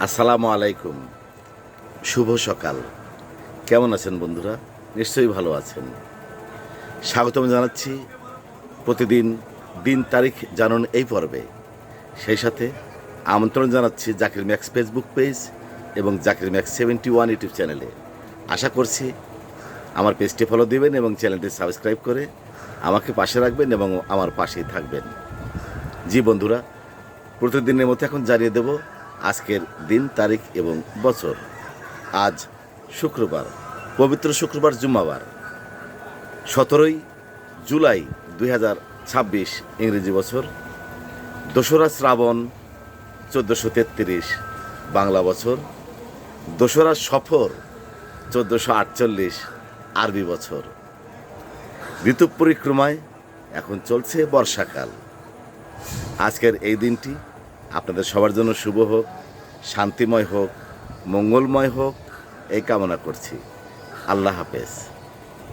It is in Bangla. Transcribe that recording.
আসসালামু আলাইকুম। শুভ সকাল। কেমন আছেন বন্ধুরা? নিশ্চয়ই ভালো আছেন। স্বাগতম জানাচ্ছি প্রতিদিন দিন তারিখ জানুন এই পর্বে। সেই সাথে আমন্ত্রণ জানাচ্ছি জাকির ম্যাক্স ফেসবুক পেজ এবং জাকির ম্যাক্স 71 ইউটিউব চ্যানেলে। আশা করছি আমার পেজটি ফলো দিবেন এবং চ্যানেলটি সাবস্ক্রাইব করে আমাকে পাশে রাখবেন এবং আমার পাশেই থাকবেন। জি বন্ধুরা, প্রতিদিনের মতো এখন জানিয়ে দেব আজকের দিন তারিখ এবং বছর। আজ শুক্রবার, পবিত্র শুক্রবার, জুম্মাবার, 17ই জুলাই 2026 ইংরেজি বছর, 2রা শ্রাবণ 1433 বাংলা বছর, 2রা সফর 1448 আরবি বছর। ঋতু পরিক্রমায় এখন চলছে বর্ষাকাল। আজকের এই দিনটি আপনাদের সবার জন্য শুভ হোক, শান্তিময় হোক, মঙ্গলময় হোক, এই কামনা করছি। আল্লাহ হাফেজ।